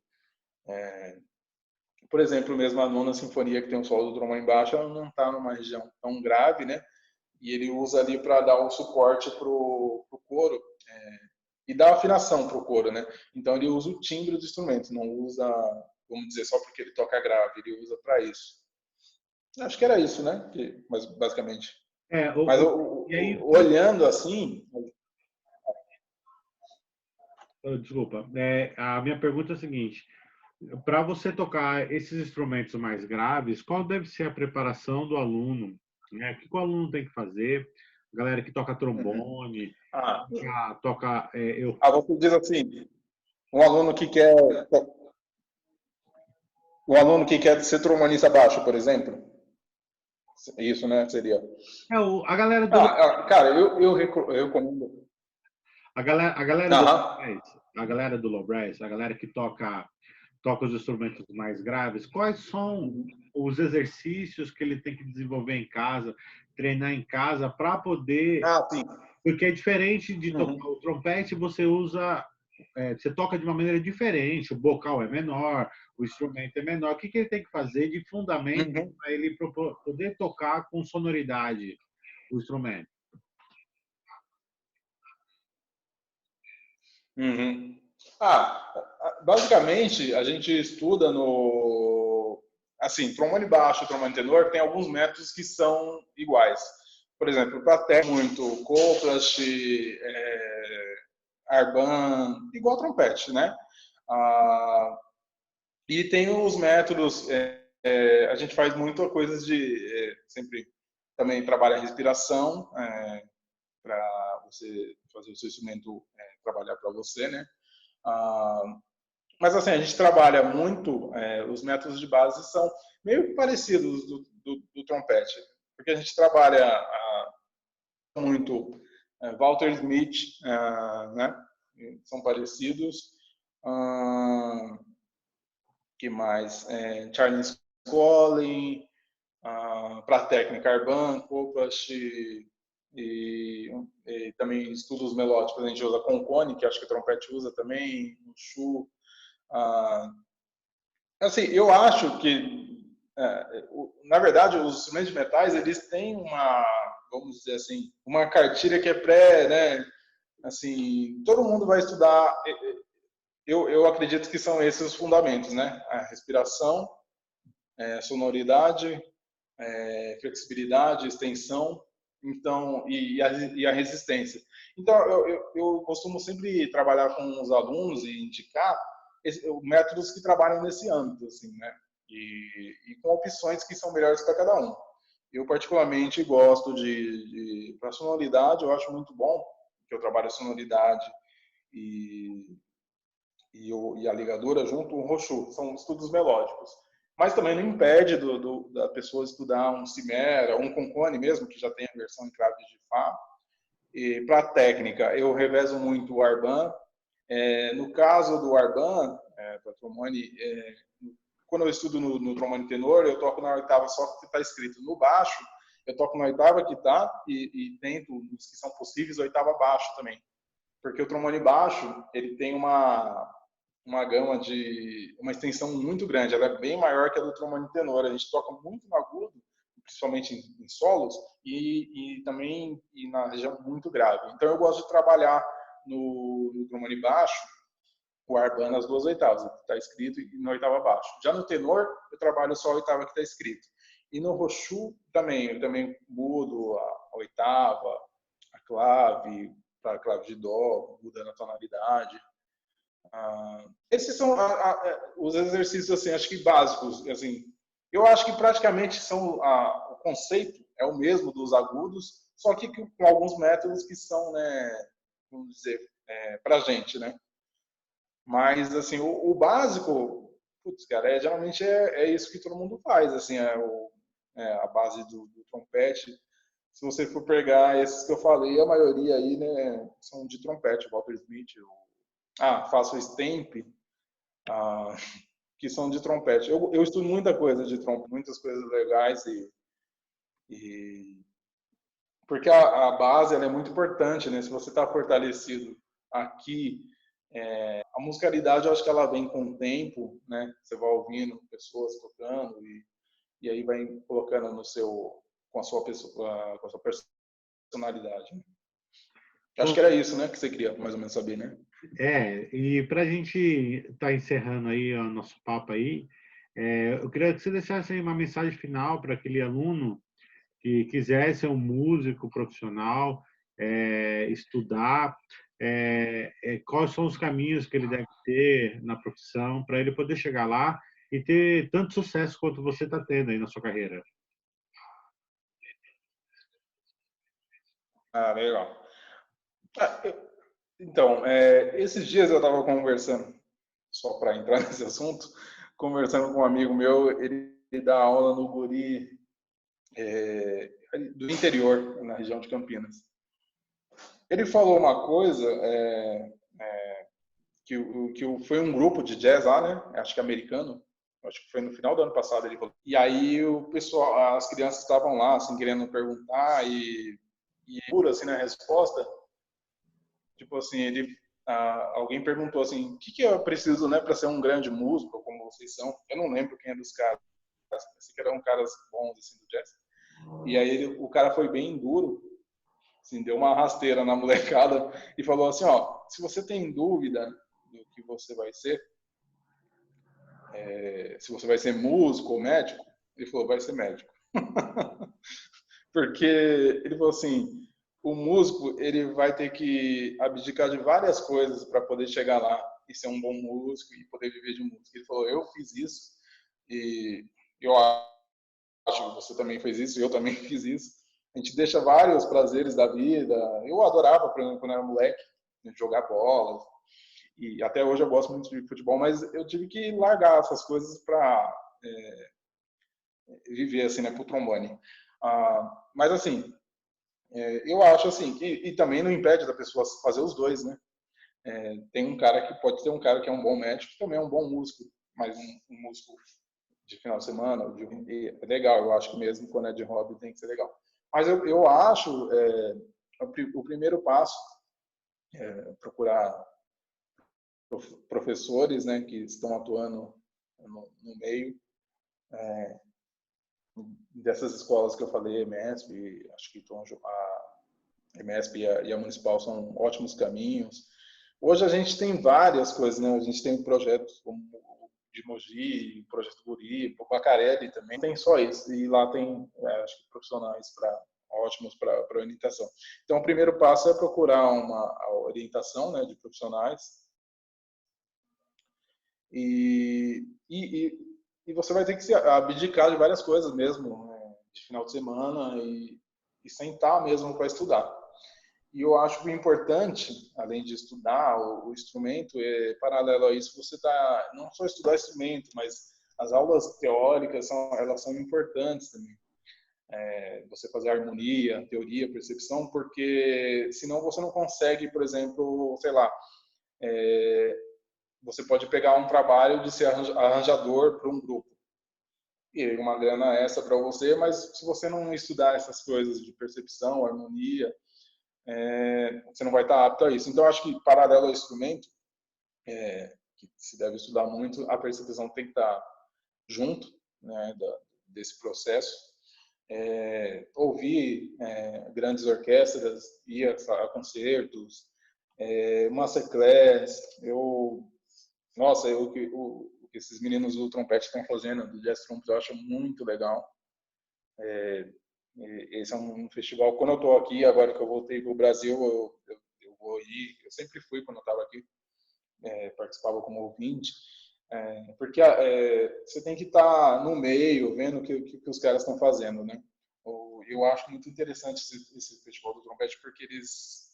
Por exemplo, mesmo a nona sinfonia que tem um solo do trombone baixo, ela não está numa região tão grave, né? E ele usa ali para dar um suporte para o coro e dar afinação para o coro, né? Então ele usa o timbre do instrumento, não usa, vamos dizer, só porque ele toca grave, ele usa para isso. Acho que era isso, né? Mas basicamente. Mas olhando assim. Desculpa. A minha pergunta é a seguinte: para você tocar esses instrumentos mais graves, qual deve ser a preparação do aluno? Né? O que o aluno tem que fazer? A galera que toca trombone, toca... Você diz assim, um aluno que quer ser trombonista baixo, por exemplo? Isso, né? Seria. A galera do... cara, eu recomendo. A galera do low brass, a galera que toca os instrumentos mais graves, quais são os exercícios que ele tem que desenvolver em casa, treinar em casa para poder... Sim. Porque é diferente de tocar o trompete, você toca de uma maneira diferente, o bocal é menor, o instrumento é menor. O que ele tem que fazer de fundamento para ele poder tocar com sonoridade o instrumento? Basicamente, a gente estuda trombone baixo e trombone tenor tem alguns métodos que são iguais. Por exemplo, para técnica muito Coplas, Arban, igual trompete, né? E tem os métodos, a gente faz muita coisas sempre também trabalha a respiração, para você fazer o seu instrumento trabalhar para você, né? Mas assim, a gente trabalha muito, os métodos de base são meio parecidos do trompete, porque a gente trabalha muito Walter Smith, né? São parecidos. Que mais? Charles Collin, para técnica Arban, Kopash e também estudos melódicos a gente usa Concone, que acho que o trompete usa também, o Chu. Assim, eu acho que, na verdade, os instrumentos de metais, eles têm uma, vamos dizer assim, uma cartilha que é né? Assim, todo mundo vai estudar. Eu acredito que são esses os fundamentos, né? A respiração, sonoridade, flexibilidade, extensão, então e a resistência. Então eu costumo sempre trabalhar com os alunos e indicar métodos que trabalham nesse âmbito, assim, né? E com opções que são melhores para cada um. Eu particularmente gosto para sonoridade, eu acho muito bom que eu trabalho sonoridade e a ligadura junto, o Rochu, são estudos melódicos. Mas também não impede da pessoa estudar um Cimera, um Concone mesmo, que já tem a versão em clave de Fá. E para técnica, eu revezo muito o Arban. No caso do Arban, para trombone, quando eu estudo no trombone tenor, eu toco na oitava só que está escrito. No baixo, eu toco na oitava que está e tento, nos que são possíveis, a oitava baixo também. Porque o trombone baixo, ele tem uma gama uma extensão muito grande, ela é bem maior que a do trombone tenor. A gente toca muito no agudo, principalmente em solos, e também na região muito grave. Então eu gosto de trabalhar no trombone baixo, o Arban nas duas oitavas, que está escrito, e na oitava abaixo. Já no tenor, eu trabalho só a oitava que está escrito. E no Rochu também, eu também mudo a oitava, a clave, para a clave de dó, mudando a tonalidade. Esses são os exercícios, assim, acho que básicos. Assim, eu acho que praticamente o conceito é o mesmo dos agudos, só que com alguns métodos que são, né, vamos dizer, para a gente, né? Mas, assim, o básico, putz, cara, geralmente é isso que todo mundo faz, assim, a base do trompete. Se você for pegar esses que eu falei, a maioria aí, né, são de trompete, Walter Smith, faço stamp, que são de trompete. Eu estudo muita coisa de trompete, muitas coisas legais porque a base ela é muito importante, né? Se você está fortalecido aqui, a musicalidade eu acho que ela vem com o tempo, né? Você vai ouvindo pessoas tocando e aí vai colocando com a sua personalidade. Né? Acho que era isso, né? Que você queria mais ou menos saber, né? E para a gente estar encerrando aí o nosso papo aí, eu queria que você deixasse aí uma mensagem final para aquele aluno que quiser ser um músico profissional, estudar, quais são os caminhos que ele deve ter na profissão para ele poder chegar lá e ter tanto sucesso quanto você está tendo aí na sua carreira. Legal. Então, esses dias eu estava conversando, só para entrar nesse assunto, conversando com um amigo meu, ele dá aula no Guri do interior, na região de Campinas. Ele falou uma coisa que foi um grupo de jazz lá, né? Acho que americano. Acho que foi no final do ano passado ele falou. E aí o pessoal, as crianças estavam lá, assim, querendo perguntar e pura assim na resposta. Tipo assim, alguém perguntou assim, o que eu preciso, né, para ser um grande músico como vocês são? Eu não lembro quem é dos caras. Pensei que eram caras bons assim do jazz. E aí o cara foi bem duro, assim, deu uma rasteira na molecada e falou assim, ó, se você tem dúvida do que você vai ser, se você vai ser músico ou médico, ele falou, vai ser médico. Porque ele falou assim, o músico ele vai ter que abdicar de várias coisas para poder chegar lá e ser um bom músico e poder viver de música. Ele falou, eu fiz isso e eu acho que você também fez isso, eu também fiz isso. A gente deixa vários prazeres da vida. Eu adorava, por exemplo, quando era moleque, jogar bola. E até hoje eu gosto muito de futebol, mas eu tive que largar essas coisas para viver assim, né, pro trombone. Mas assim, eu acho assim, e também não impede da pessoa fazer os dois, né? Tem um cara que pode ter um cara que é um bom médico, que também é um bom músico, mas um músico de final de semana, é legal, eu acho que mesmo quando é de hobby tem que ser legal. Mas eu acho, o primeiro passo é procurar professores, né, que estão atuando no meio dessas escolas que eu falei, MESP, acho que a MESP e a Municipal são ótimos caminhos. Hoje a gente tem várias coisas, né? A gente tem projetos como o de Mogi, o Projeto Guri, o Bacarelli também, tem só isso. E lá tem, acho que profissionais ótimos para orientação. Então, o primeiro passo é procurar a orientação, né, de profissionais e você vai ter que se abdicar de várias coisas mesmo, né, de final de semana e sentar mesmo para estudar. E eu acho que o importante, além de estudar o instrumento, paralelo a isso, você não só estudar instrumento, mas as aulas teóricas elas são importantes também. Você fazer harmonia, teoria, percepção, porque senão você não consegue, por exemplo, sei lá, você pode pegar um trabalho de ser arranjador para um grupo e uma grana extra para você, mas se você não estudar essas coisas de percepção, harmonia, você não vai estar apto a isso. Então, acho que, paralelo ao instrumento, que se deve estudar muito, a percepção tem que estar junto, né, desse processo. Ouvir grandes orquestras, ir a concertos, masterclass. Nossa, o que esses meninos do trompete estão fazendo, do Jazz Trumpet, eu acho muito legal. Esse é um festival, quando eu estou aqui, agora que eu voltei para o Brasil, eu vou ir, eu sempre fui quando eu estava aqui, participava como ouvinte, porque você tem que estar no meio, vendo o que os caras estão fazendo, né? Eu acho muito interessante esse festival do trompete, porque eles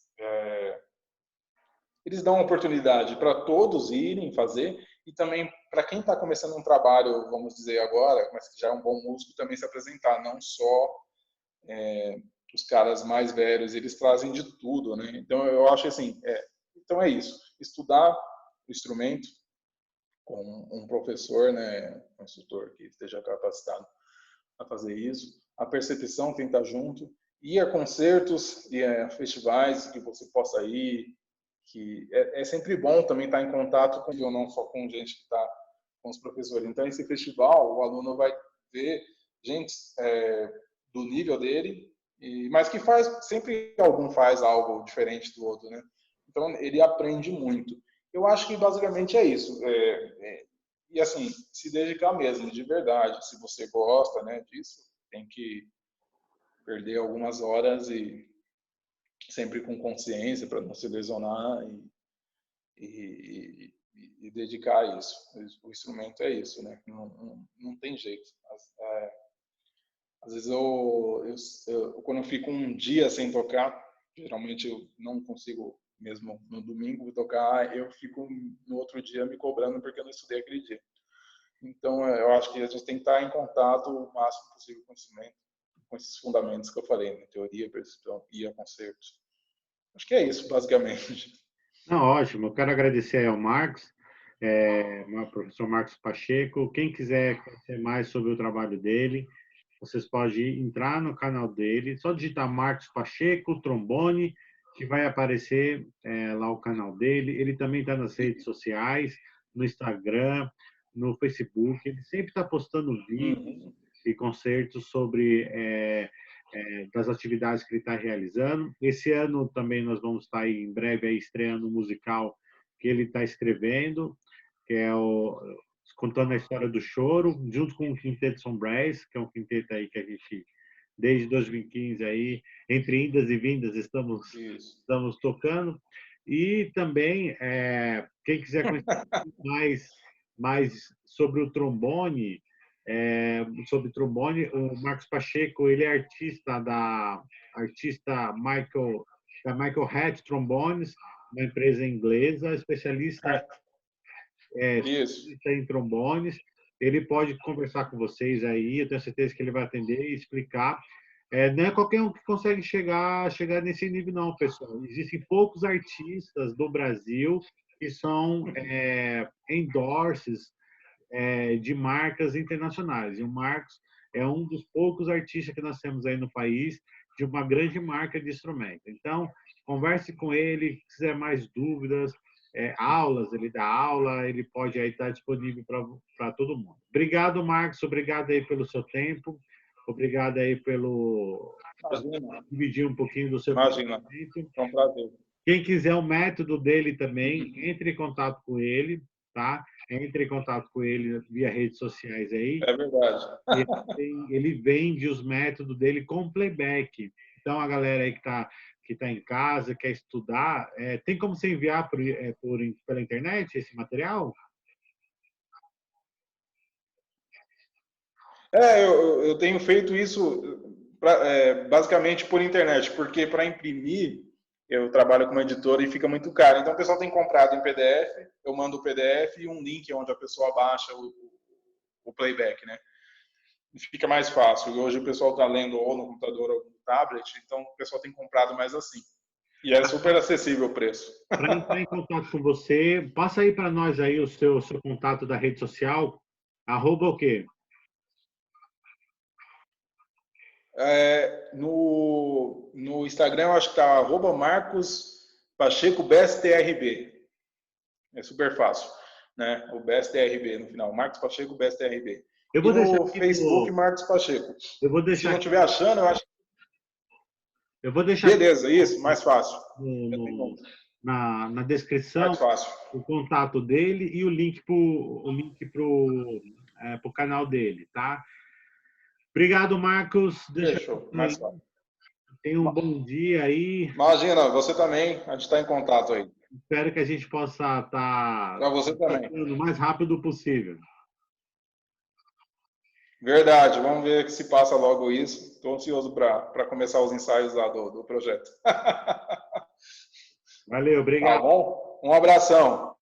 dão oportunidade para todos irem fazer e também para quem está começando um trabalho, vamos dizer agora, mas que já é um bom músico, também se apresentar, não só os caras mais velhos, eles trazem de tudo, né? Então eu acho assim, então é isso, estudar o instrumento com um professor, né, um instrutor que esteja capacitado a fazer isso, a percepção tem que estar junto, ir a concertos e a festivais que você possa ir, que é sempre bom também estar em contato com, não só com gente que está com os professores. Então esse festival, o aluno vai ver gente do nível dele, mas que sempre algum faz algo diferente do outro, né? Então ele aprende muito. Eu acho que basicamente é isso. E assim, se dedicar mesmo, de verdade. Se você gosta, né, disso, tem que perder algumas horas e sempre com consciência para não se lesionar e dedicar a isso. O instrumento é isso, né? Não tem jeito. Às vezes quando eu fico um dia sem tocar, geralmente eu não consigo mesmo no domingo tocar, eu fico no outro dia me cobrando porque eu não estudei aquele dia. Então eu acho que a gente tem que estar em contato o máximo possível com o instrumento, com esses fundamentos que eu falei, né? Teoria, percepção e a concertos. Acho que é isso, basicamente. Não, ótimo. Eu quero agradecer ao Marcos, ao professor Marcos Pacheco. Quem quiser conhecer mais sobre o trabalho dele, vocês podem entrar no canal dele, só digitar Marcos Pacheco, trombone, que vai aparecer lá o canal dele. Ele também está nas redes sociais, no Instagram, no Facebook. Ele sempre está postando vídeos e concertos sobre das atividades que ele está realizando. Esse ano também nós vamos estar aí, em breve aí, estreando um musical que ele está escrevendo, que é contando a história do choro, junto com o Quinteto Sombrais, que é um quinteto aí que a gente, desde 2015, aí, entre indas e vindas, estamos tocando. E também, quem quiser conhecer mais sobre o trombone, o Marcos Pacheco, ele é artista da Michael Hatt Trombones, uma empresa inglesa, especialista em trombones. Ele pode conversar com vocês aí, eu tenho certeza que ele vai atender e explicar. Não é qualquer um que consegue chegar nesse nível, não, pessoal. Existem poucos artistas do Brasil que são endorses de marcas internacionais. E o Marcos é um dos poucos artistas que nós temos aí no país de uma grande marca de instrumento. Então, converse com ele, se quiser mais dúvidas, aulas, ele dá aula, ele pode aí estar disponível para todo mundo. Obrigado, Marcos, obrigado aí pelo seu tempo, obrigado aí pelo dividir um pouquinho do seu conhecimento. É um prazer. Quem quiser o método dele também, entre em contato com ele, tá? Entre em contato com ele via redes sociais aí. É verdade. Ele vende os métodos dele com playback. Então, a galera aí que tá em casa, quer estudar, tem como você enviar pela internet esse material? Eu tenho feito isso basicamente por internet, porque para imprimir eu trabalho com uma editora e fica muito caro. Então, o pessoal tem comprado em PDF, eu mando o PDF e um link onde a pessoa baixa o playback, né? E fica mais fácil. E hoje o pessoal está lendo ou no computador ou no tablet, então o pessoal tem comprado mais assim. E é super acessível o preço. Para entrar em contato com você, passa aí para nós aí o seu contato da rede social, @ o quê? No Instagram, eu acho que está @MarcosPachecoBestRB. É super fácil, né? O BestRB no final. Marcos Pacheco, BestRB. Eu vou e deixar no Facebook, Marcos Pacheco. Eu vou deixar. Se não estiver achando, eu acho. Eu vou deixar. Beleza, isso, mais fácil. Na descrição, mais fácil. O contato dele e o link pro canal dele, tá? Obrigado, Marcos. Fechou, mais fácil. Tenha um bom dia aí. Imagina, você também, a gente está em contato aí. Espero que a gente possa estar o mais rápido possível. Verdade, vamos ver que se passa logo isso. Estou ansioso para começar os ensaios lá do projeto. Valeu, obrigado. Tá bom? Um abração.